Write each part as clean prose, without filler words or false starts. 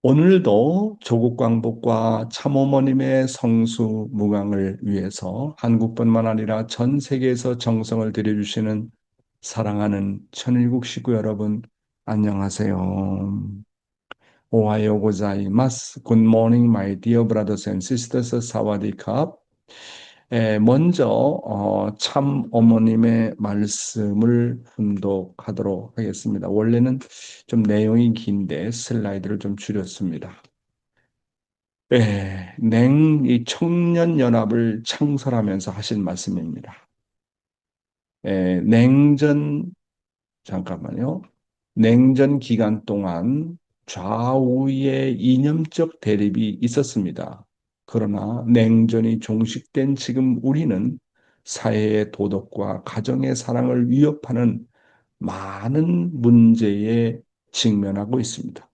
오늘도 조국 광복과 참어머님의 성수무강을 위해서 한국뿐만 아니라 전 세계에서 정성을 들여주시는 사랑하는 천일국 식구 여러분, 안녕하세요. 오하요 고자이마스. Good morning, my dear brothers and sisters. 사와디캅. 먼저 참 어머님의 말씀을 훈독하도록 하겠습니다. 원래는 좀 내용이 긴데 슬라이드를 좀 줄였습니다. 이 청년연합을 창설하면서 하신 말씀입니다. 냉전, 잠깐만요. 냉전 기간 동안 좌우의 이념적 대립이 있었습니다. 그러나 냉전이 종식된 지금 우리는 사회의 도덕과 가정의 사랑을 위협하는 많은 문제에 직면하고 있습니다.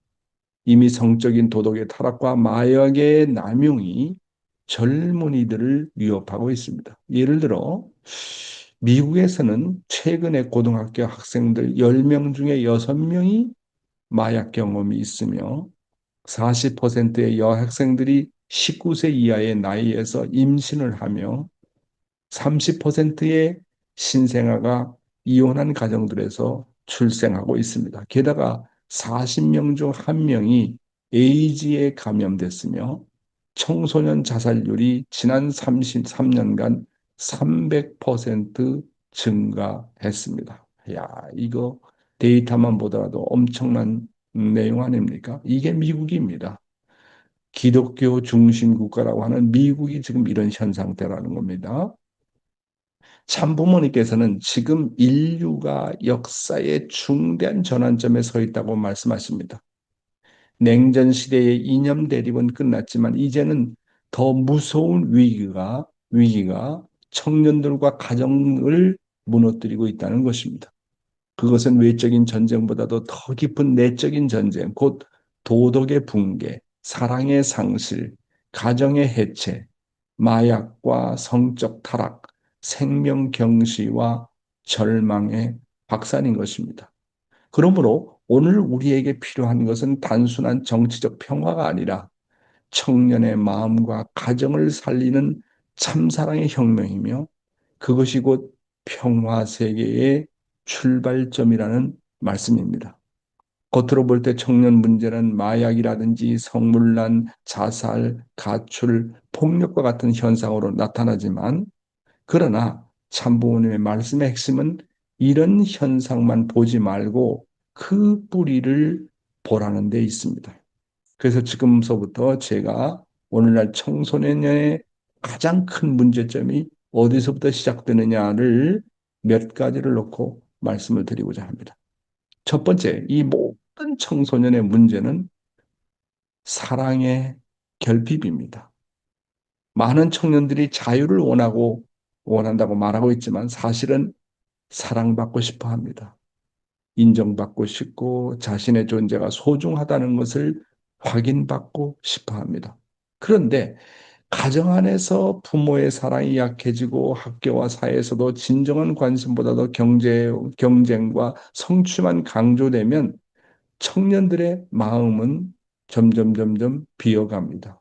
이미 성적인 도덕의 타락과 마약의 남용이 젊은이들을 위협하고 있습니다. 예를 들어 미국에서는 최근에 고등학교 학생들 10명 중에 6명이 마약 경험이 있으며 40%의 여학생들이 19세 이하의 나이에서 임신을 하며 30%의 신생아가 이혼한 가정들에서 출생하고 있습니다. 게다가 40명 중 1명이 에이즈에 감염됐으며 청소년 자살률이 지난 33년간 300% 증가했습니다. 야, 이거 데이터만 보더라도 엄청난 내용 아닙니까? 이게 미국입니다. 기독교 중심 국가라고 하는 미국이 지금 이런 현상대라는 겁니다. 참부모님께서는 지금 인류가 역사의 중대한 전환점에 서 있다고 말씀하십니다. 냉전 시대의 이념 대립은 끝났지만 이제는 더 무서운 위기가 청년들과 가정을 무너뜨리고 있다는 것입니다. 그것은 외적인 전쟁보다도 더 깊은 내적인 전쟁, 곧 도덕의 붕괴, 사랑의 상실, 가정의 해체, 마약과 성적 타락, 생명 경시와 절망의 확산인 것입니다. 그러므로 오늘 우리에게 필요한 것은 단순한 정치적 평화가 아니라 청년의 마음과 가정을 살리는 참사랑의 혁명이며 그것이 곧 평화 세계의 출발점이라는 말씀입니다. 겉으로 볼 때 청년 문제는 마약이라든지 성물란, 자살, 가출, 폭력과 같은 현상으로 나타나지만 그러나 참부모님의 말씀의 핵심은 이런 현상만 보지 말고 그 뿌리를 보라는 데 있습니다. 그래서 지금서부터 제가 오늘날 청소년의 가장 큰 문제점이 어디서부터 시작되느냐를 몇 가지를 놓고 말씀을 드리고자 합니다. 첫 번째, 이 모든 청소년의 문제는 사랑의 결핍입니다. 많은 청년들이 자유를 원한다고 말하고 있지만 사실은 사랑받고 싶어 합니다. 인정받고 싶고 자신의 존재가 소중하다는 것을 확인받고 싶어 합니다. 그런데 가정 안에서 부모의 사랑이 약해지고 학교와 사회에서도 진정한 관심보다도 경쟁과 성취만 강조되면 청년들의 마음은 점점 비어갑니다.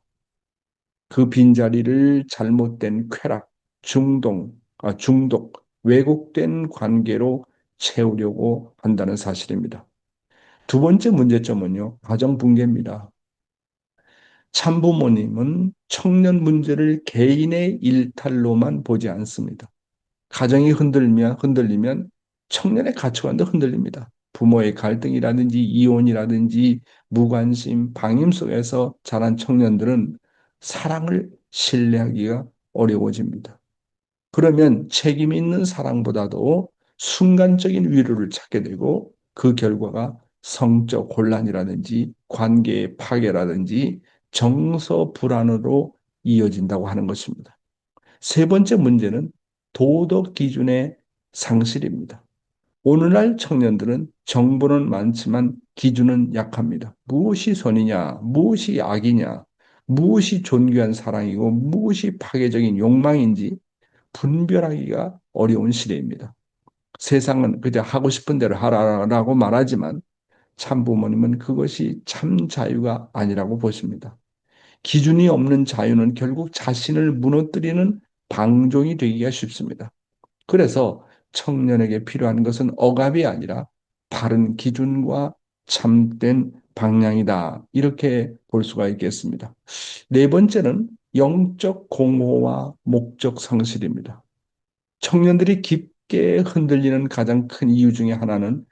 그 빈자리를 잘못된 쾌락, 중독, 왜곡된 관계로 채우려고 한다는 사실입니다. 두 번째 문제점은요, 가정 붕괴입니다. 참부모님은 청년 문제를 개인의 일탈로만 보지 않습니다. 가정이 흔들리면 청년의 가치관도 흔들립니다. 부모의 갈등이라든지 이혼이라든지 무관심, 방임 속에서 자란 청년들은 사랑을 신뢰하기가 어려워집니다. 그러면 책임 있는 사랑보다도 순간적인 위로를 찾게 되고 그 결과가 성적 혼란이라든지 관계의 파괴라든지 정서 불안으로 이어진다고 하는 것입니다. 세 번째 문제는 도덕 기준의 상실입니다. 오늘날 청년들은 정보는 많지만 기준은 약합니다. 무엇이 선이냐, 무엇이 악이냐, 무엇이 존귀한 사랑이고 무엇이 파괴적인 욕망인지 분별하기가 어려운 시대입니다. 세상은 그저 하고 싶은 대로 하라라고 말하지만 참부모님은 그것이 참 자유가 아니라고 보십니다. 기준이 없는 자유는 결국 자신을 무너뜨리는 방종이 되기가 쉽습니다. 그래서 청년에게 필요한 것은 억압이 아니라 바른 기준과 참된 방향이다. 이렇게 볼 수가 있겠습니다. 네 번째는 영적 공허와 목적 상실입니다. 청년들이 깊게 흔들리는 가장 큰 이유 중에 하나는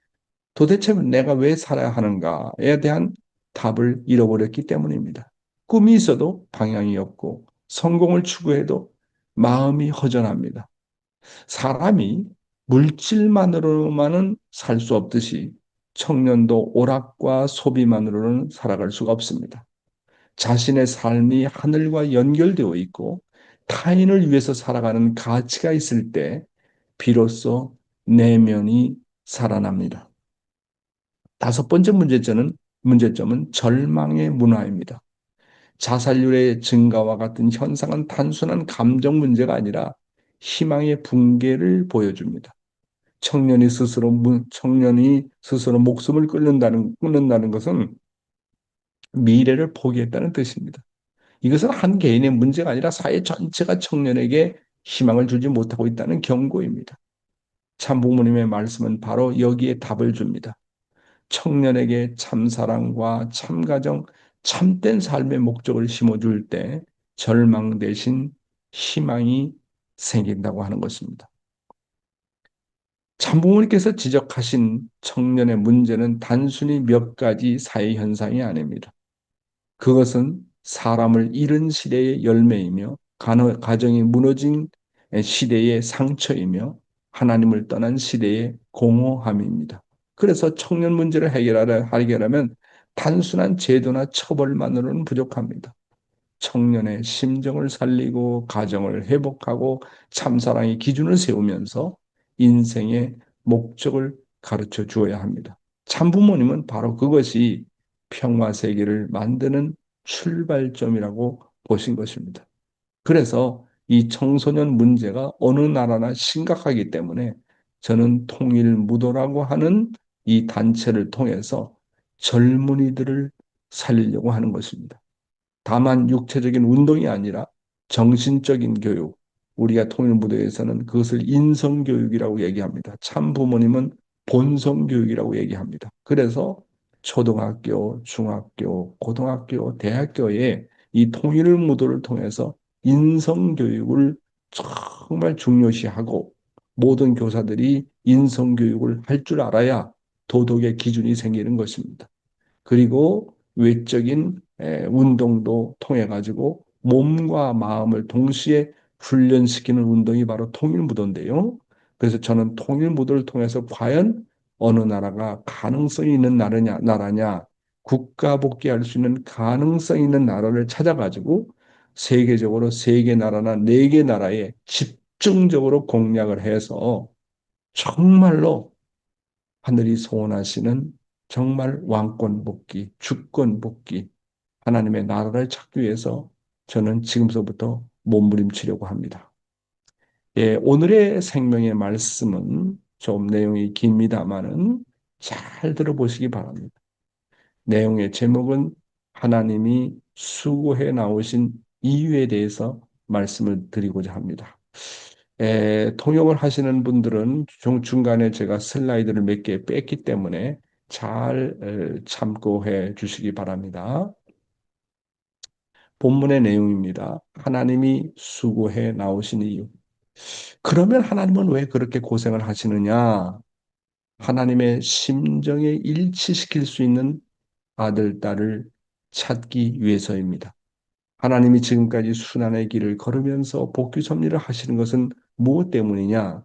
도대체 내가 왜 살아야 하는가에 대한 답을 잃어버렸기 때문입니다. 꿈이 있어도 방향이 없고 성공을 추구해도 마음이 허전합니다. 사람이 물질만으로만은 살 수 없듯이 청년도 오락과 소비만으로는 살아갈 수가 없습니다. 자신의 삶이 하늘과 연결되어 있고 타인을 위해서 살아가는 가치가 있을 때 비로소 내면이 살아납니다. 다섯 번째 문제점은 절망의 문화입니다. 자살률의 증가와 같은 현상은 단순한 감정 문제가 아니라 희망의 붕괴를 보여줍니다. 청년이 스스로 목숨을 끊는다는 것은 미래를 포기했다는 뜻입니다. 이것은 한 개인의 문제가 아니라 사회 전체가 청년에게 희망을 주지 못하고 있다는 경고입니다. 참 부모님의 말씀은 바로 여기에 답을 줍니다. 청년에게 참사랑과 참가정, 참된 삶의 목적을 심어줄 때 절망 대신 희망이 생긴다고 하는 것입니다. 참부모님께서 지적하신 청년의 문제는 단순히 몇 가지 사회 현상이 아닙니다. 그것은 사람을 잃은 시대의 열매이며 가정이 무너진 시대의 상처이며 하나님을 떠난 시대의 공허함입니다. 그래서 청년 문제를 해결하면 단순한 제도나 처벌만으로는 부족합니다. 청년의 심정을 살리고 가정을 회복하고 참사랑의 기준을 세우면서 인생의 목적을 가르쳐 주어야 합니다. 참부모님은 바로 그것이 평화 세계를 만드는 출발점이라고 보신 것입니다. 그래서 이 청소년 문제가 어느 나라나 심각하기 때문에 저는 통일무도라고 하는 이 단체를 통해서 젊은이들을 살리려고 하는 것입니다. 다만 육체적인 운동이 아니라 정신적인 교육, 우리가 통일무도에서는 그것을 인성교육이라고 얘기합니다. 참 부모님은 본성교육이라고 얘기합니다. 그래서 초등학교, 중학교, 고등학교, 대학교에 이 통일무도를 통해서 인성교육을 정말 중요시하고 모든 교사들이 인성교육을 할 줄 알아야 도덕의 기준이 생기는 것입니다. 그리고 외적인 운동도 통해 가지고 몸과 마음을 동시에 훈련시키는 운동이 바로 통일무도인데요. 그래서 저는 통일무도를 통해서 과연 어느 나라가 가능성이 있는 나라냐, 국가 복귀할 수 있는 가능성 있는 나라를 찾아가지고 세계적으로 세 개 나라나 네 개 나라에 집중적으로 공략을 해서 정말로 하늘이 소원하시는 정말 왕권 복귀, 주권 복귀, 하나님의 나라를 찾기 위해서 저는 지금서부터 몸부림치려고 합니다. 예, 오늘의 생명의 말씀은 좀 내용이 깁니다만은 잘 들어보시기 바랍니다. 내용의 제목은 하나님이 수고해 나오신 이유에 대해서 말씀을 드리고자 합니다. 통역을 하시는 분들은 중간에 제가 슬라이드를 몇 개 뺐기 때문에 잘 참고해 주시기 바랍니다. 본문의 내용입니다. 하나님이 수고해 나오신 이유. 그러면 하나님은 왜 그렇게 고생을 하시느냐? 하나님의 심정에 일치시킬 수 있는 아들, 딸을 찾기 위해서입니다. 하나님이 지금까지 순환의 길을 걸으면서 복귀 섭리를 하시는 것은 무엇 때문이냐?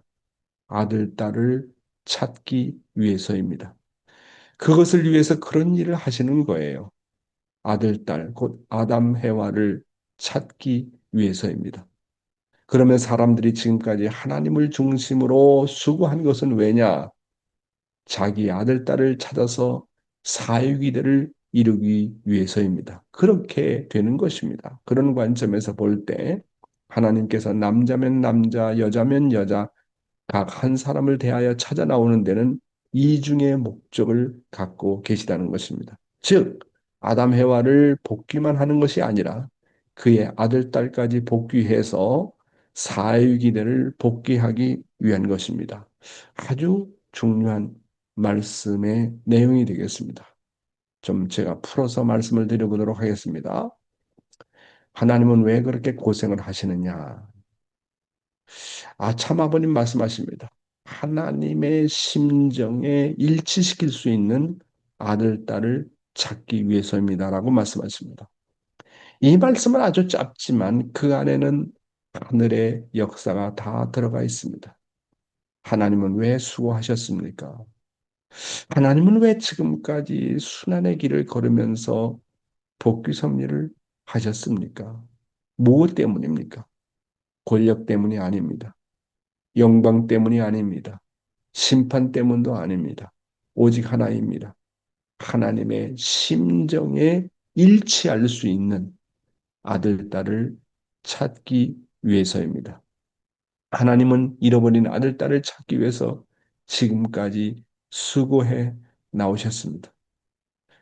아들, 딸을 찾기 위해서입니다. 그것을 위해서 그런 일을 하시는 거예요. 아들, 딸, 곧 아담, 해와를 찾기 위해서입니다. 그러면 사람들이 지금까지 하나님을 중심으로 수고한 것은 왜냐? 자기 아들, 딸을 찾아서 사유기대를 이루기 위해서입니다. 그렇게 되는 것입니다. 그런 관점에서 볼 때 하나님께서 남자면 남자, 여자면 여자, 각 한 사람을 대하여 찾아 나오는 데는 이중의 목적을 갖고 계시다는 것입니다. 즉, 아담 해와를 복귀만 하는 것이 아니라 그의 아들, 딸까지 복귀해서 사유기대를 복귀하기 위한 것입니다. 아주 중요한 말씀의 내용이 되겠습니다. 좀 제가 풀어서 말씀을 드려보도록 하겠습니다. 하나님은 왜 그렇게 고생을 하시느냐? 참 아버님 말씀하십니다. 하나님의 심정에 일치시킬 수 있는 아들, 딸을 찾기 위해서입니다라고 말씀하십니다. 이 말씀은 아주 짧지만 그 안에는 하늘의 역사가 다 들어가 있습니다. 하나님은 왜 수고하셨습니까? 하나님은 왜 지금까지 순환의 길을 걸으면서 복귀 섭리를 하셨습니까? 무엇 때문입니까? 권력 때문이 아닙니다. 영광 때문이 아닙니다. 심판 때문도 아닙니다. 오직 하나입니다. 하나님의 심정에 일치할 수 있는 아들, 딸을 찾기 위해서입니다. 하나님은 잃어버린 아들, 딸을 찾기 위해서 지금까지 수고해 나오셨습니다.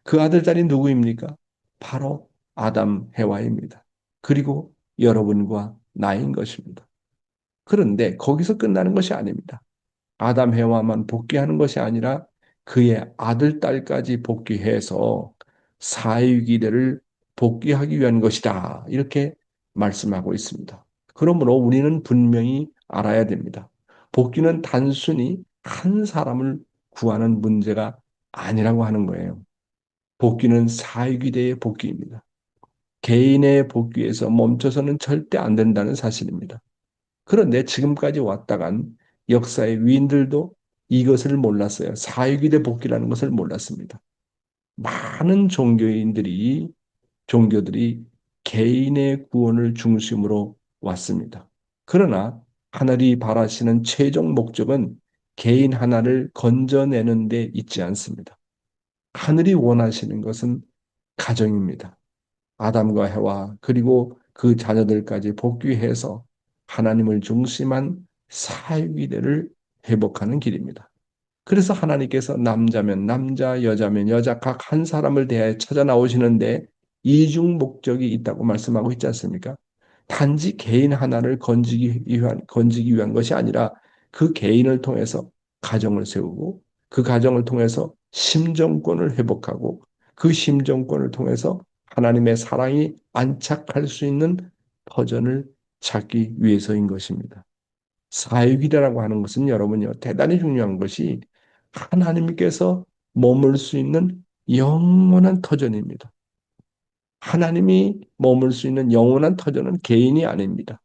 그 아들, 딸이 누구입니까? 바로 아담, 해와입니다. 그리고 여러분과 나인 것입니다. 그런데 거기서 끝나는 것이 아닙니다. 아담 해와만 복귀하는 것이 아니라 그의 아들, 딸까지 복귀해서 사위기대를 복귀하기 위한 것이다. 이렇게 말씀하고 있습니다. 그러므로 우리는 분명히 알아야 됩니다. 복귀는 단순히 한 사람을 구하는 문제가 아니라고 하는 거예요. 복귀는 사위기대의 복귀입니다. 개인의 복귀에서 멈춰서는 절대 안 된다는 사실입니다. 그런데 지금까지 왔다간 역사의 위인들도 이것을 몰랐어요. 사유기대 복귀라는 것을 몰랐습니다. 많은 종교들이 개인의 구원을 중심으로 왔습니다. 그러나 하늘이 바라시는 최종 목적은 개인 하나를 건져내는 데 있지 않습니다. 하늘이 원하시는 것은 가정입니다. 아담과 해와 그리고 그 자녀들까지 복귀해서 하나님을 중심한 사회위대를 회복하는 길입니다. 그래서 하나님께서 남자면 남자, 여자면 여자 각 한 사람을 대하여 찾아 나오시는데 이중 목적이 있다고 말씀하고 있지 않습니까? 단지 개인 하나를 건지기 위한 것이 아니라 그 개인을 통해서 가정을 세우고 그 가정을 통해서 심정권을 회복하고 그 심정권을 통해서 하나님의 사랑이 안착할 수 있는 터전을 찾기 위해서인 것입니다. 사역이라고 하는 것은 여러분요, 대단히 중요한 것이 하나님께서 머물 수 있는 영원한 터전입니다. 하나님이 머물 수 있는 영원한 터전은 개인이 아닙니다.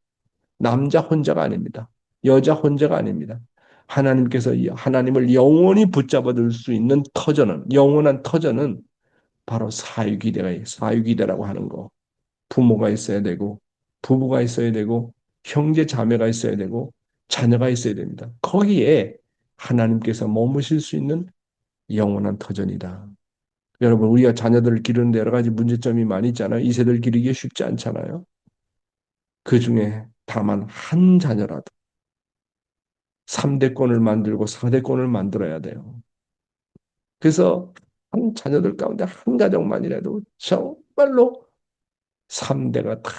남자 혼자가 아닙니다. 여자 혼자가 아닙니다. 하나님께서 하나님을 영원히 붙잡아 둘 수 있는 터전은, 영원한 터전은 바로 사유기대라고 하는 거. 부모가 있어야 되고, 부부가 있어야 되고, 형제 자매가 있어야 되고, 자녀가 있어야 됩니다. 거기에 하나님께서 머무실 수 있는 영원한 터전이다. 여러분, 우리가 자녀들을 기르는데 여러 가지 문제점이 많이 있잖아요. 이 세대를 기르기 쉽지 않잖아요. 그 중에 다만 한 자녀라도 3대권을 만들고 4대권을 만들어야 돼요. 그래서 한 자녀들 가운데 한 가정만이라도 정말로 3대가 다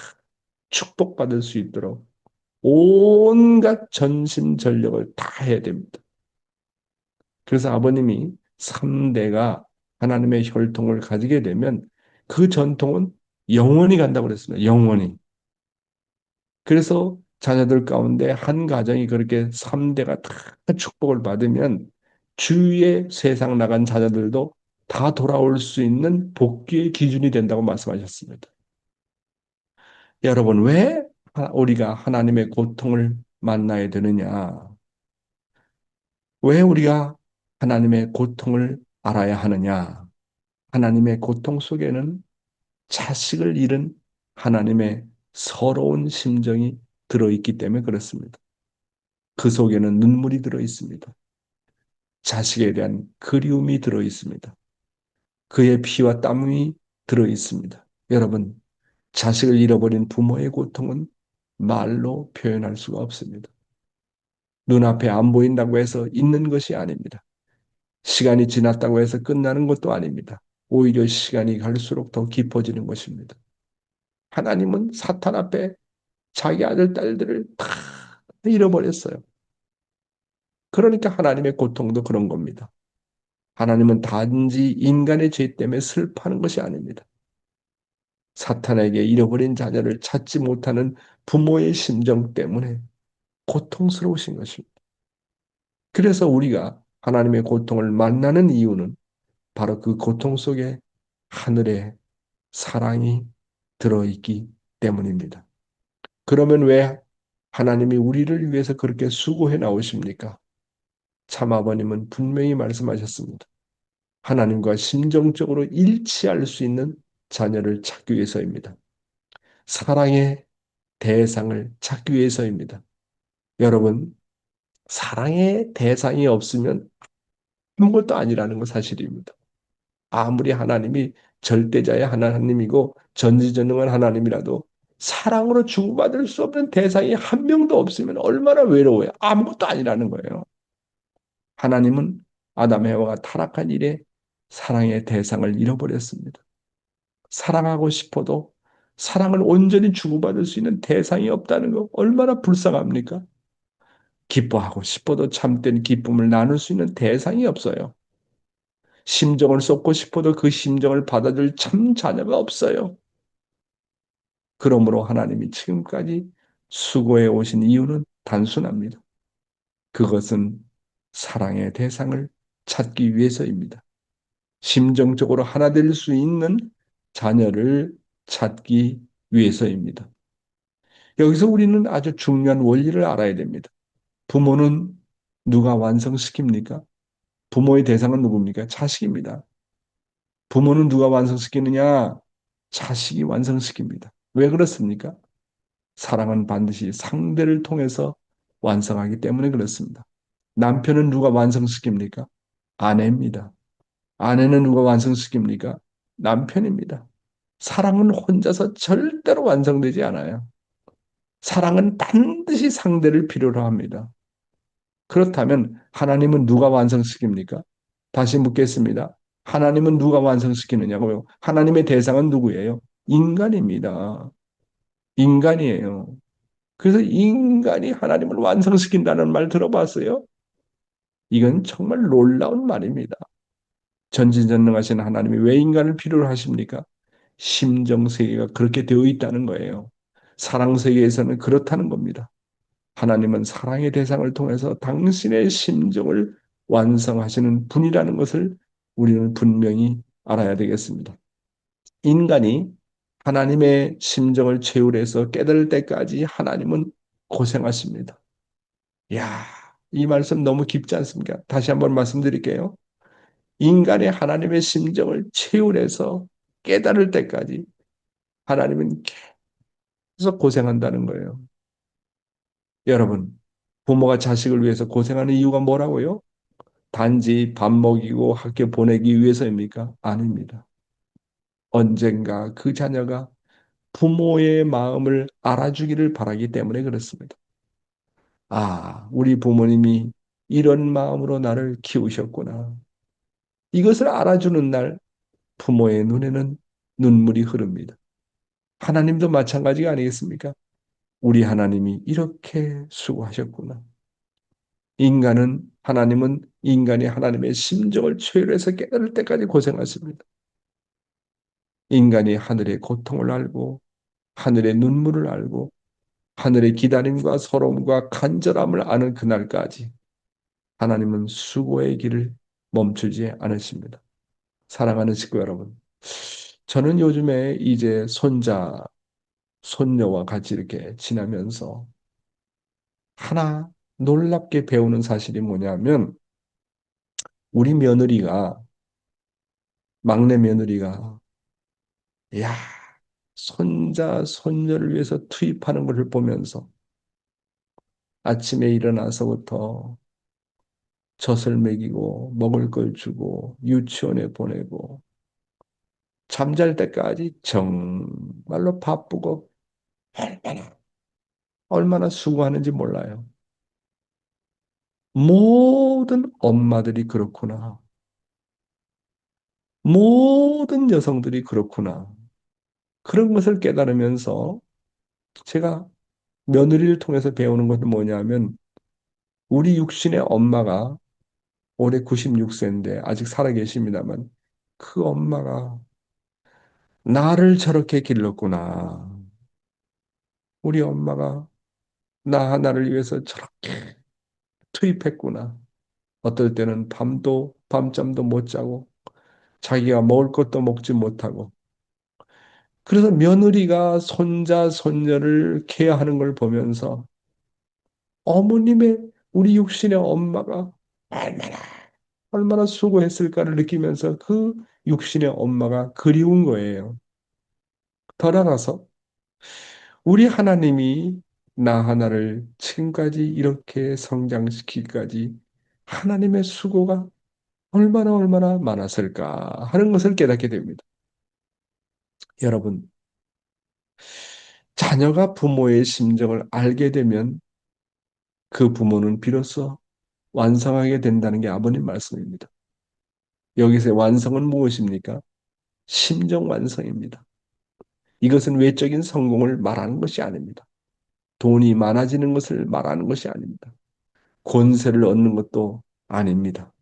축복받을 수 있도록 온갖 전심전력을 다 해야 됩니다. 그래서 아버님이 3대가 하나님의 혈통을 가지게 되면 그 전통은 영원히 간다고 그랬습니다. 영원히. 그래서 자녀들 가운데 한 가정이 그렇게 3대가 다 축복을 받으면 주위의 세상 나간 자녀들도 다 돌아올 수 있는 복귀의 기준이 된다고 말씀하셨습니다. 여러분, 왜 우리가 하나님의 고통을 만나야 되느냐? 왜 우리가 하나님의 고통을 알아야 하느냐? 하나님의 고통 속에는 자식을 잃은 하나님의 서러운 심정이 들어있기 때문에 그렇습니다. 그 속에는 눈물이 들어 있습니다. 자식에 대한 그리움이 들어 있습니다. 그의 피와 땀이 들어 있습니다. 여러분, 자식을 잃어버린 부모의 고통은 말로 표현할 수가 없습니다. 눈앞에 안 보인다고 해서 있는 것이 아닙니다. 시간이 지났다고 해서 끝나는 것도 아닙니다. 오히려 시간이 갈수록 더 깊어지는 것입니다. 하나님은 사탄 앞에 자기 아들, 딸들을 다 잃어버렸어요. 그러니까 하나님의 고통도 그런 겁니다. 하나님은 단지 인간의 죄 때문에 슬퍼하는 것이 아닙니다. 사탄에게 잃어버린 자녀를 찾지 못하는 부모의 심정 때문에 고통스러우신 것입니다. 그래서 우리가 하나님의 고통을 만나는 이유는 바로 그 고통 속에 하늘의 사랑이 들어있기 때문입니다. 그러면 왜 하나님이 우리를 위해서 그렇게 수고해 나오십니까? 참아버님은 분명히 말씀하셨습니다. 하나님과 심정적으로 일치할 수 있는 자녀를 찾기 위해서입니다. 사랑의 대상을 찾기 위해서입니다. 여러분, 사랑의 대상이 없으면 아무것도 아니라는 거 사실입니다. 아무리 하나님이 절대자의 하나님이고 전지전능한 하나님이라도 사랑으로 주고받을 수 없는 대상이 한 명도 없으면 얼마나 외로워요. 아무것도 아니라는 거예요. 하나님은 아담 해와가 타락한 일에 사랑의 대상을 잃어버렸습니다. 사랑하고 싶어도 사랑을 온전히 주고받을 수 있는 대상이 없다는 거 얼마나 불쌍합니까? 기뻐하고 싶어도 참된 기쁨을 나눌 수 있는 대상이 없어요. 심정을 쏟고 싶어도 그 심정을 받아줄 참 자녀가 없어요. 그러므로 하나님이 지금까지 수고해 오신 이유는 단순합니다. 그것은 사랑의 대상을 찾기 위해서입니다. 심정적으로 하나 될 수 있는 자녀를 찾기 위해서입니다. 여기서 우리는 아주 중요한 원리를 알아야 됩니다. 부모는 누가 완성시킵니까? 부모의 대상은 누굽니까? 자식입니다. 부모는 누가 완성시키느냐? 자식이 완성시킵니다. 왜 그렇습니까? 사랑은 반드시 상대를 통해서 완성하기 때문에 그렇습니다. 남편은 누가 완성시킵니까? 아내입니다. 아내는 누가 완성시킵니까? 남편입니다. 사랑은 혼자서 절대로 완성되지 않아요. 사랑은 반드시 상대를 필요로 합니다. 그렇다면 하나님은 누가 완성시킵니까? 다시 묻겠습니다. 하나님은 누가 완성시키느냐고요? 하나님의 대상은 누구예요? 인간입니다. 인간이에요. 그래서 인간이 하나님을 완성시킨다는 말 들어봤어요? 이건 정말 놀라운 말입니다. 전지전능하신 하나님이 왜 인간을 필요로 하십니까? 심정 세계가 그렇게 되어 있다는 거예요. 사랑 세계에서는 그렇다는 겁니다. 하나님은 사랑의 대상을 통해서 당신의 심정을 완성하시는 분이라는 것을 우리는 분명히 알아야 되겠습니다. 인간이 하나님의 심정을 채우려서 깨달을 때까지 하나님은 고생하십니다. 이야, 이 말씀 너무 깊지 않습니까? 다시 한번 말씀드릴게요. 인간의 하나님의 심정을 채우려서 깨달을 때까지 하나님은 계속 고생한다는 거예요. 여러분, 부모가 자식을 위해서 고생하는 이유가 뭐라고요? 단지 밥 먹이고 학교 보내기 위해서입니까? 아닙니다. 언젠가 그 자녀가 부모의 마음을 알아주기를 바라기 때문에 그렇습니다. 아, 우리 부모님이 이런 마음으로 나를 키우셨구나. 이것을 알아주는 날 부모의 눈에는 눈물이 흐릅니다. 하나님도 마찬가지가 아니겠습니까? 우리 하나님이 이렇게 수고하셨구나. 하나님은 인간이 하나님의 심정을 초월해서 깨달을 때까지 고생하십니다. 인간이 하늘의 고통을 알고 하늘의 눈물을 알고 하늘의 기다림과 서러움과 간절함을 아는 그날까지 하나님은 수고의 길을 멈추지 않으십니다. 사랑하는 식구 여러분, 저는 요즘에 이제 손녀와 같이 이렇게 지나면서 하나 놀랍게 배우는 사실이 뭐냐면 우리 막내 며느리가 야, 손녀를 위해서 투입하는 것을 보면서 아침에 일어나서부터 젖을 먹이고 먹을 걸 주고 유치원에 보내고 잠잘 때까지 정말로 바쁘고 얼마나 얼마나 수고하는지 몰라요. 모든 엄마들이 그렇구나. 모든 여성들이 그렇구나. 그런 것을 깨달으면서 제가 며느리를 통해서 배우는 것은 뭐냐면 우리 육신의 엄마가 올해 96세인데 아직 살아계십니다만 그 엄마가 나를 저렇게 길렀구나. 우리 엄마가 나 하나를 위해서 저렇게 투입했구나. 어떨 때는 밤잠도 못 자고 자기가 먹을 것도 먹지 못하고 그래서 며느리가 손자 손녀를 케어하는 걸 보면서 어머님의 우리 육신의 엄마가 얼마나 얼마나 수고했을까를 느끼면서 그 육신의 엄마가 그리운 거예요. 더 나아가서 우리 하나님이 나 하나를 지금까지 이렇게 성장시키기까지 하나님의 수고가 얼마나 많았을까 하는 것을 깨닫게 됩니다. 여러분, 자녀가 부모의 심정을 알게 되면 그 부모는 비로소 완성하게 된다는 게 아버님 말씀입니다. 여기서의 완성은 무엇입니까? 심정 완성입니다. 이것은 외적인 성공을 말하는 것이 아닙니다. 돈이 많아지는 것을 말하는 것이 아닙니다. 권세를 얻는 것도 아닙니다.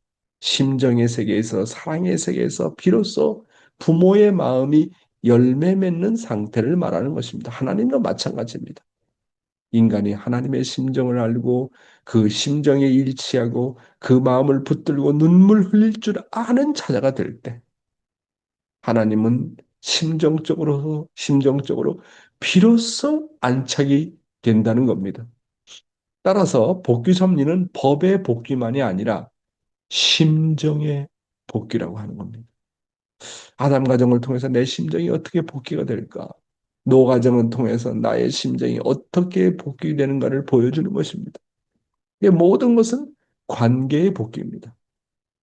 심정의 세계에서 사랑의 세계에서 비로소 부모의 마음이 열매 맺는 상태를 말하는 것입니다. 하나님도 마찬가지입니다. 인간이 하나님의 심정을 알고 그 심정에 일치하고 그 마음을 붙들고 눈물 흘릴 줄 아는 자녀가 될 때 하나님은 심정적으로 비로소 안착이 된다는 겁니다. 따라서 복귀 섭리는 법의 복귀만이 아니라 심정의 복귀라고 하는 겁니다. 아담 가정을 통해서 내 심정이 어떻게 복귀가 될까? 노 가정을 통해서 나의 심정이 어떻게 복귀되는가를 보여주는 것입니다. 이 모든 것은 관계의 복귀입니다.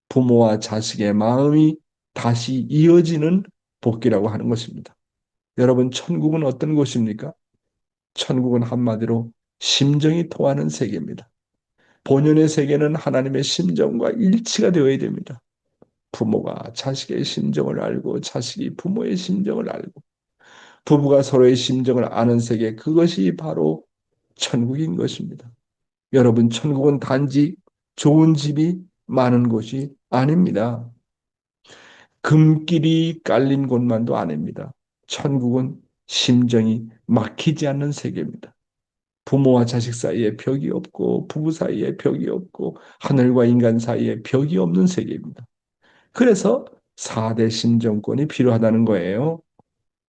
부모와 자식의 마음이 다시 이어지는 복귀라고 하는 것입니다. 여러분, 천국은 어떤 곳입니까? 천국은 한마디로 심정이 통하는 세계입니다. 본연의 세계는 하나님의 심정과 일치가 되어야 됩니다. 부모가 자식의 심정을 알고 자식이 부모의 심정을 알고 부부가 서로의 심정을 아는 세계 그것이 바로 천국인 것입니다. 여러분 천국은 단지 좋은 집이 많은 곳이 아닙니다. 금길이 깔린 곳만도 아닙니다. 천국은 심정이 막히지 않는 세계입니다. 부모와 자식 사이에 벽이 없고 부부 사이에 벽이 없고 하늘과 인간 사이에 벽이 없는 세계입니다. 그래서 4대 심정권이 필요하다는 거예요.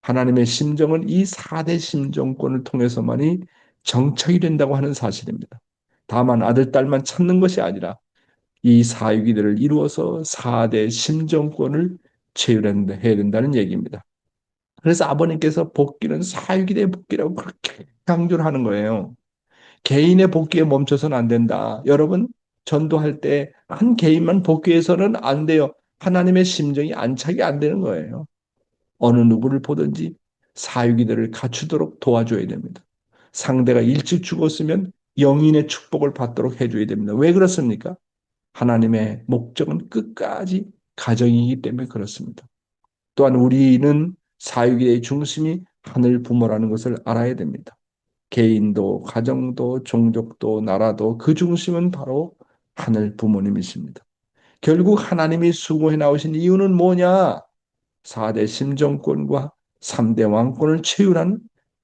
하나님의 심정은 이 4대 심정권을 통해서만이 정착이 된다고 하는 사실입니다. 다만 아들, 딸만 찾는 것이 아니라 이 사유기들을 이루어서 4대 심정권을 해야 된다는 얘기입니다. 그래서 아버님께서 복귀는 사유기대 복귀라고 그렇게 강조를 하는 거예요. 개인의 복귀에 멈춰서는 안 된다. 여러분, 전도할 때 한 개인만 복귀해서는 안 돼요. 하나님의 심정이 안착이 안 되는 거예요. 어느 누구를 보든지 사유기들을 갖추도록 도와줘야 됩니다. 상대가 일찍 죽었으면 영인의 축복을 받도록 해줘야 됩니다. 왜 그렇습니까? 하나님의 목적은 끝까지 가정이기 때문에 그렇습니다. 또한 우리는 사유기의 중심이 하늘 부모라는 것을 알아야 됩니다. 개인도, 가정도, 종족도, 나라도 그 중심은 바로 하늘 부모님이십니다. 결국 하나님이 수고해 나오신 이유는 뭐냐? 4대 심정권과 3대 왕권을 채우라는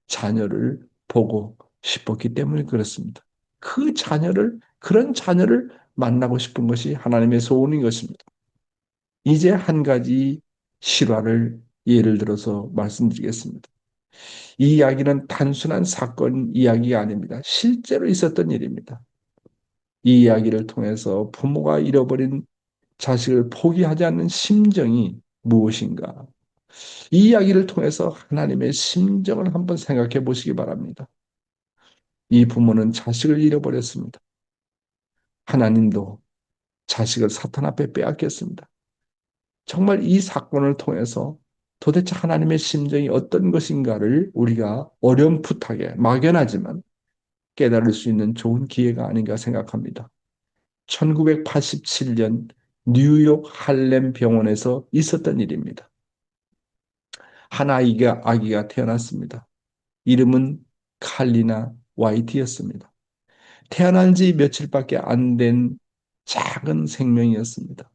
자녀를 보고 싶었기 때문에 그렇습니다. 그런 자녀를 만나고 싶은 것이 하나님의 소원인 것입니다. 이제 한 가지 실화를 예를 들어서 말씀드리겠습니다. 이 이야기는 단순한 사건 이야기가 아닙니다. 실제로 있었던 일입니다. 이 이야기를 통해서 부모가 잃어버린 자식을 포기하지 않는 심정이 무엇인가? 이 이야기를 통해서 하나님의 심정을 한번 생각해 보시기 바랍니다. 이 부모는 자식을 잃어버렸습니다. 하나님도 자식을 사탄 앞에 빼앗겼습니다. 정말 이 사건을 통해서 도대체 하나님의 심정이 어떤 것인가를 우리가 어렴풋하게 막연하지만 깨달을 수 있는 좋은 기회가 아닌가 생각합니다. 1987년 뉴욕 할렘 병원에서 있었던 일입니다. 한 아기가 태어났습니다. 이름은 칼리나 와이트였습니다. 태어난 지 며칠밖에 안 된 작은 생명이었습니다.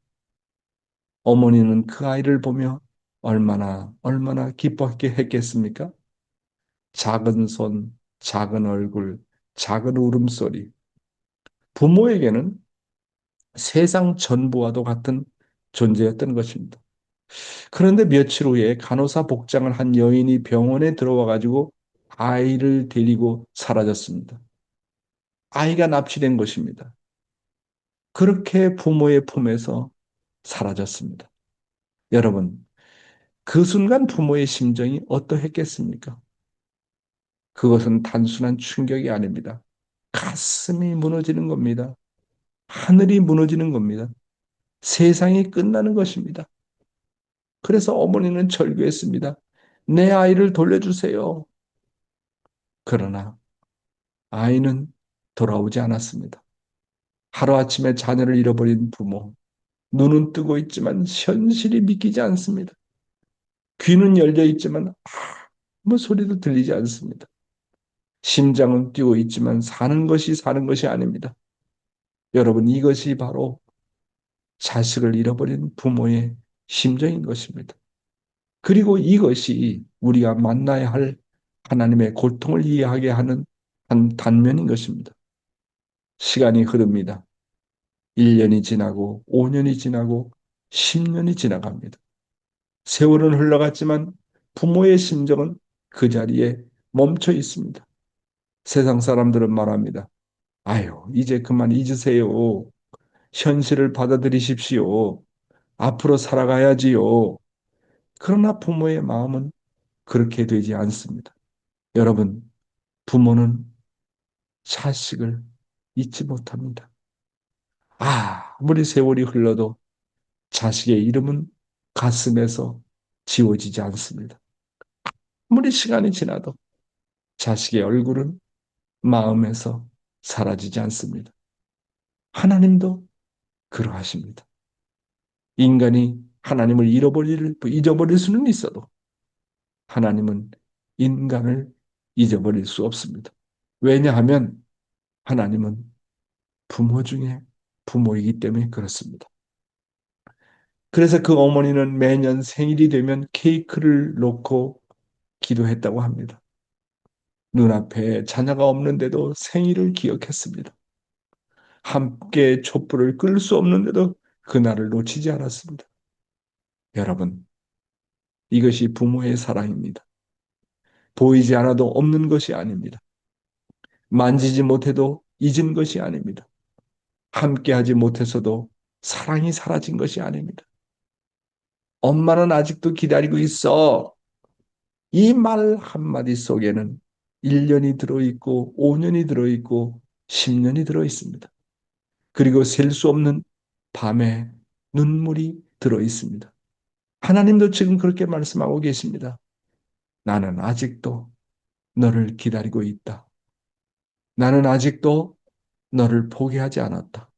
어머니는 그 아이를 보며 얼마나 기뻐했겠습니까? 작은 손, 작은 얼굴, 작은 울음소리. 부모에게는 세상 전부와도 같은 존재였던 것입니다. 그런데 며칠 후에 간호사 복장을 한 여인이 병원에 들어와 가지고 아이를 데리고 사라졌습니다. 아이가 납치된 것입니다. 그렇게 부모의 품에서 사라졌습니다. 여러분, 그 순간 부모의 심정이 어떠했겠습니까? 그것은 단순한 충격이 아닙니다. 가슴이 무너지는 겁니다. 하늘이 무너지는 겁니다. 세상이 끝나는 것입니다. 그래서 어머니는 절규했습니다. 내 아이를 돌려주세요. 그러나 아이는 돌아오지 않았습니다. 하루아침에 자녀를 잃어버린 부모, 눈은 뜨고 있지만 현실이 믿기지 않습니다. 귀는 열려 있지만 아무 소리도 들리지 않습니다. 심장은 뛰고 있지만 사는 것이 아닙니다. 여러분, 이것이 바로 자식을 잃어버린 부모의 심정인 것입니다. 그리고 이것이 우리가 만나야 할 하나님의 고통을 이해하게 하는 한 단면인 것입니다. 시간이 흐릅니다. 1년이 지나고 5년이 지나고 10년이 지나갑니다. 세월은 흘러갔지만 부모의 심정은 그 자리에 멈춰 있습니다. 세상 사람들은 말합니다. 아유, 이제 그만 잊으세요. 현실을 받아들이십시오. 앞으로 살아가야지요. 그러나 부모의 마음은 그렇게 되지 않습니다. 여러분, 부모는 자식을 잊지 못합니다. 아무리 세월이 흘러도 자식의 이름은 가슴에서 지워지지 않습니다. 아무리 시간이 지나도 자식의 얼굴은 마음에서 사라지지 않습니다. 하나님도 그러하십니다. 인간이 하나님을 잊어버릴 수는 있어도 하나님은 인간을 잊어버릴 수 없습니다. 왜냐하면 하나님은 부모 중에 부모이기 때문에 그렇습니다. 그래서 그 어머니는 매년 생일이 되면 케이크를 놓고 기도했다고 합니다. 눈앞에 자녀가 없는데도 생일을 기억했습니다. 함께 촛불을 끌 수 없는데도 그날을 놓치지 않았습니다. 여러분, 이것이 부모의 사랑입니다. 보이지 않아도 없는 것이 아닙니다. 만지지 못해도 잊은 것이 아닙니다. 함께하지 못해서도 사랑이 사라진 것이 아닙니다. 엄마는 아직도 기다리고 있어. 이 말 한마디 속에는 1년이 들어있고 5년이 들어있고 10년이 들어있습니다. 그리고 셀 수 없는 밤에 눈물이 들어있습니다. 하나님도 지금 그렇게 말씀하고 계십니다. 나는 아직도 너를 기다리고 있다. 나는 아직도 너를 포기하지 않았다.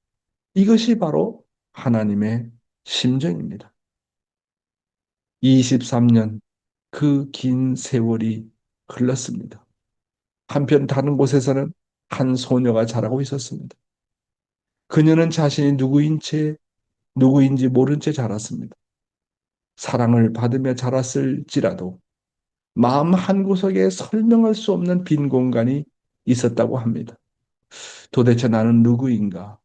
이것이 바로 하나님의 심정입니다. 23년 그 긴 세월이 흘렀습니다. 한편 다른 곳에서는 한 소녀가 자라고 있었습니다. 그녀는 자신이 누구인지 모른 채 자랐습니다. 사랑을 받으며 자랐을지라도 마음 한구석에 설명할 수 없는 빈 공간이 있었다고 합니다. 도대체 나는 누구인가?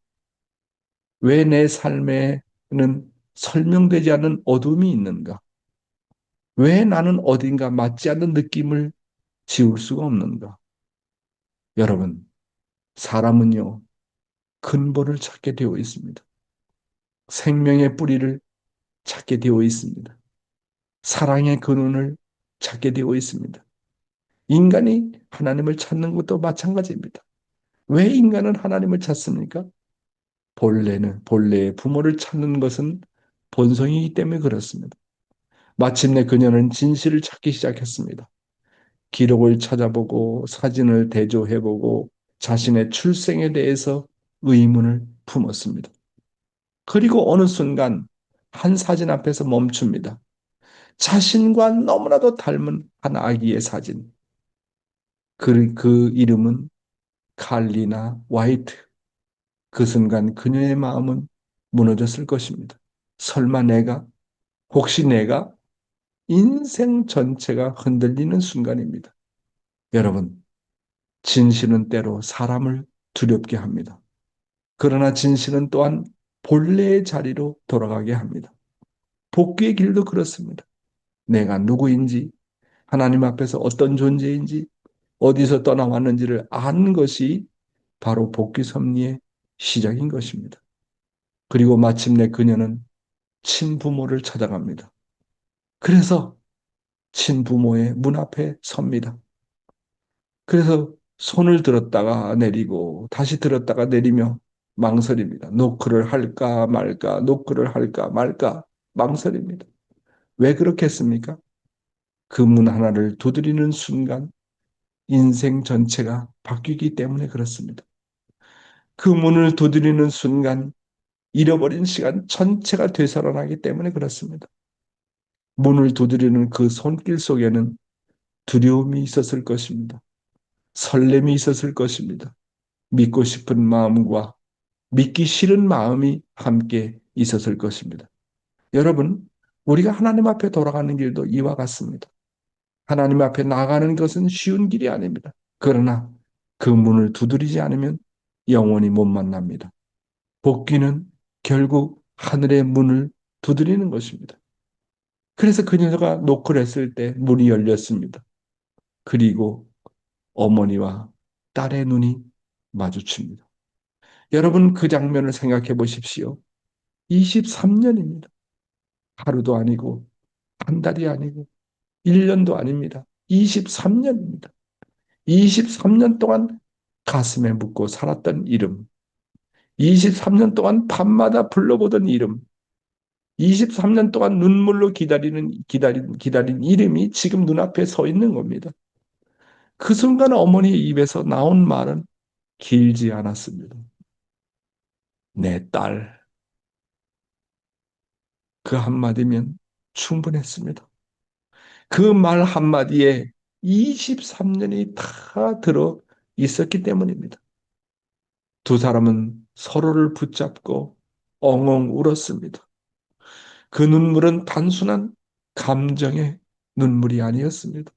왜 내 삶에는 설명되지 않는 어둠이 있는가? 왜 나는 어딘가 맞지 않는 느낌을 지울 수가 없는가? 여러분, 사람은요, 근본을 찾게 되어 있습니다. 생명의 뿌리를 찾게 되어 있습니다. 사랑의 근원을 찾게 되어 있습니다. 인간이 하나님을 찾는 것도 마찬가지입니다. 왜 인간은 하나님을 찾습니까? 본래의 부모를 찾는 것은 본성이기 때문에 그렇습니다. 마침내 그녀는 진실을 찾기 시작했습니다. 기록을 찾아보고 사진을 대조해보고 자신의 출생에 대해서 의문을 품었습니다. 그리고 어느 순간 한 사진 앞에서 멈춥니다. 자신과 너무나도 닮은 한 아기의 사진. 그 이름은 칼리나 화이트. 그 순간 그녀의 마음은 무너졌을 것입니다. 설마 내가, 혹시 내가 인생 전체가 흔들리는 순간입니다. 여러분, 진실은 때로 사람을 두렵게 합니다. 그러나 진실은 또한 본래의 자리로 돌아가게 합니다. 복귀의 길도 그렇습니다. 내가 누구인지, 하나님 앞에서 어떤 존재인지, 어디서 떠나왔는지를 아는 것이 바로 복귀 섭리의 시작인 것입니다. 그리고 마침내 그녀는 친부모를 찾아갑니다. 그래서 친부모의 문 앞에 섭니다. 그래서 손을 들었다가 내리고 다시 들었다가 내리며 망설입니다. 노크를 할까 말까, 노크를 할까 말까 망설입니다. 왜 그렇게 했습니까? 그 문 하나를 두드리는 순간 인생 전체가 바뀌기 때문에 그렇습니다. 그 문을 두드리는 순간 잃어버린 시간 전체가 되살아나기 때문에 그렇습니다. 문을 두드리는 그 손길 속에는 두려움이 있었을 것입니다. 설렘이 있었을 것입니다. 믿고 싶은 마음과 믿기 싫은 마음이 함께 있었을 것입니다. 여러분, 우리가 하나님 앞에 돌아가는 길도 이와 같습니다. 하나님 앞에 나가는 것은 쉬운 길이 아닙니다. 그러나 그 문을 두드리지 않으면 영원히 못 만납니다. 복귀는 결국 하늘의 문을 두드리는 것입니다. 그래서 그녀가 노크를 했을 때 문이 열렸습니다. 그리고 어머니와 딸의 눈이 마주칩니다. 여러분 그 장면을 생각해 보십시오. 23년입니다. 하루도 아니고 한 달이 아니고 1년도 아닙니다. 23년입니다. 23년 동안 가슴에 묻고 살았던 이름, 23년 동안 밤마다 불러보던 이름, 23년 동안 눈물로 기다린 이름이 지금 눈앞에 서 있는 겁니다. 그 순간 어머니의 입에서 나온 말은 길지 않았습니다. 내 딸. 그 한마디면 충분했습니다. 그 말 한마디에 23년이 다 들어 있었기 때문입니다. 두 사람은 서로를 붙잡고 엉엉 울었습니다. 그 눈물은 단순한 감정의 눈물이 아니었습니다.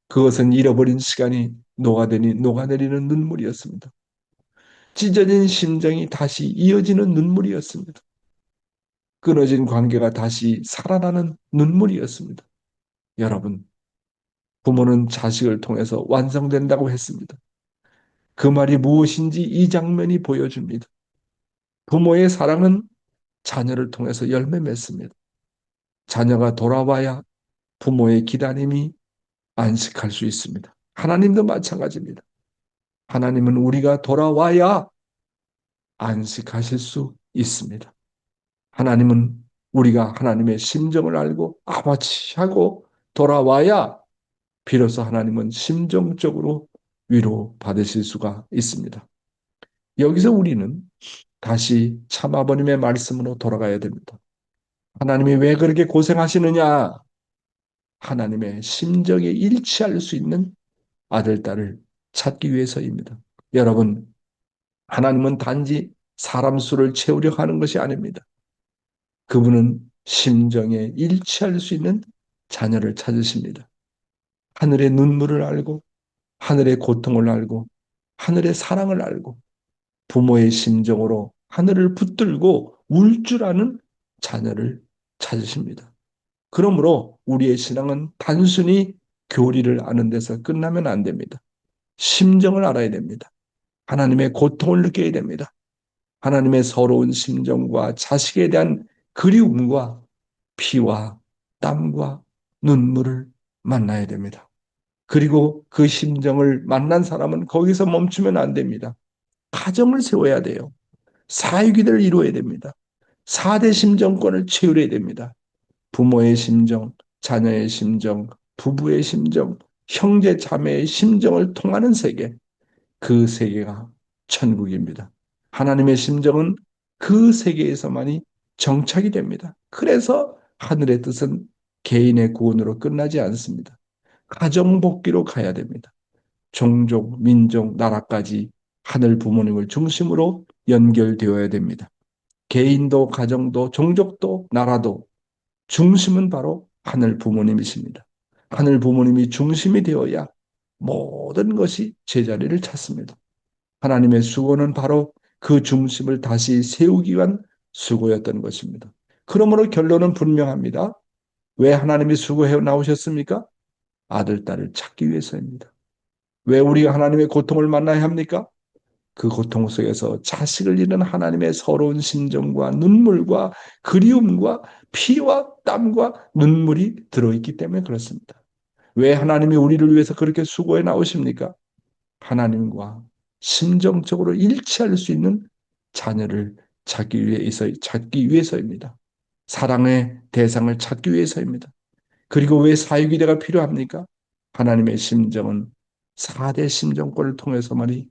그것은 잃어버린 시간이 녹아내리는 눈물이었습니다. 찢어진 심정이 다시 이어지는 눈물이었습니다. 끊어진 관계가 다시 살아나는 눈물이었습니다. 여러분, 부모는 자식을 통해서 완성된다고 했습니다. 그 말이 무엇인지 이 장면이 보여줍니다. 부모의 사랑은 자녀를 통해서 열매 맺습니다. 자녀가 돌아와야 부모의 기다림이 안식할 수 있습니다. 하나님도 마찬가지입니다. 하나님은 우리가 돌아와야 안식하실 수 있습니다. 하나님은 우리가 하나님의 심정을 알고 아버지 하고 돌아와야 비로소 하나님은 심정적으로 위로 받으실 수가 있습니다. 여기서 우리는 다시 참아버님의 말씀으로 돌아가야 됩니다. 하나님이 왜 그렇게 고생하시느냐? 하나님의 심정에 일치할 수 있는 아들, 딸을 찾기 위해서입니다. 여러분, 하나님은 단지 사람 수를 채우려 하는 것이 아닙니다. 그분은 심정에 일치할 수 있는 자녀를 찾으십니다. 하늘의 눈물을 알고, 하늘의 고통을 알고, 하늘의 사랑을 알고, 부모의 심정으로 하늘을 붙들고 울 줄 아는 자녀를 찾으십니다. 그러므로 우리의 신앙은 단순히 교리를 아는 데서 끝나면 안 됩니다. 심정을 알아야 됩니다. 하나님의 고통을 느껴야 됩니다. 하나님의 서러운 심정과 자식에 대한 그리움과 피와 땀과 눈물을 만나야 됩니다. 그리고 그 심정을 만난 사람은 거기서 멈추면 안 됩니다. 가정을 세워야 돼요. 사회기대를 이루어야 됩니다. 4대 심정권을 채울해야 됩니다. 부모의 심정, 자녀의 심정, 부부의 심정, 형제 자매의 심정을 통하는 세계, 그 세계가 천국입니다. 하나님의 심정은 그 세계에서만이 정착이 됩니다. 그래서 하늘의 뜻은 개인의 구원으로 끝나지 않습니다. 가정 복귀로 가야 됩니다. 종족, 민족, 나라까지 하늘 부모님을 중심으로 연결되어야 됩니다. 개인도 가정도 종족도 나라도 중심은 바로 하늘 부모님이십니다. 하늘 부모님이 중심이 되어야 모든 것이 제자리를 찾습니다. 하나님의 수고는 바로 그 중심을 다시 세우기 위한 수고였던 것입니다. 그러므로 결론은 분명합니다. 왜 하나님이 수고해 나오셨습니까? 아들, 딸을 찾기 위해서입니다. 왜 우리가 하나님의 고통을 만나야 합니까? 그 고통 속에서 자식을 잃은 하나님의 서러운 심정과 눈물과 그리움과 피와 땀과 눈물이 들어있기 때문에 그렇습니다. 왜 하나님이 우리를 위해서 그렇게 수고해 나오십니까? 하나님과 심정적으로 일치할 수 있는 자녀를 찾기 위해서입니다. 사랑의 대상을 찾기 위해서입니다. 그리고 왜 사유기대가 필요합니까? 하나님의 심정은 4대 심정권을 통해서만이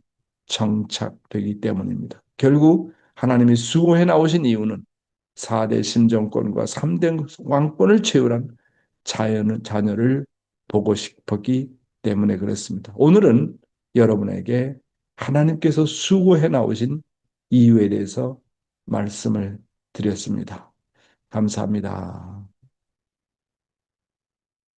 정착되기 때문입니다. 결국 하나님이 수고해 나오신 이유는 4대 심정권과 3대 왕권을 채우란 자녀를 보고 싶었기 때문에 그렇습니다. 오늘은 여러분에게 하나님께서 수고해 나오신 이유에 대해서 말씀을 드렸습니다. 감사합니다.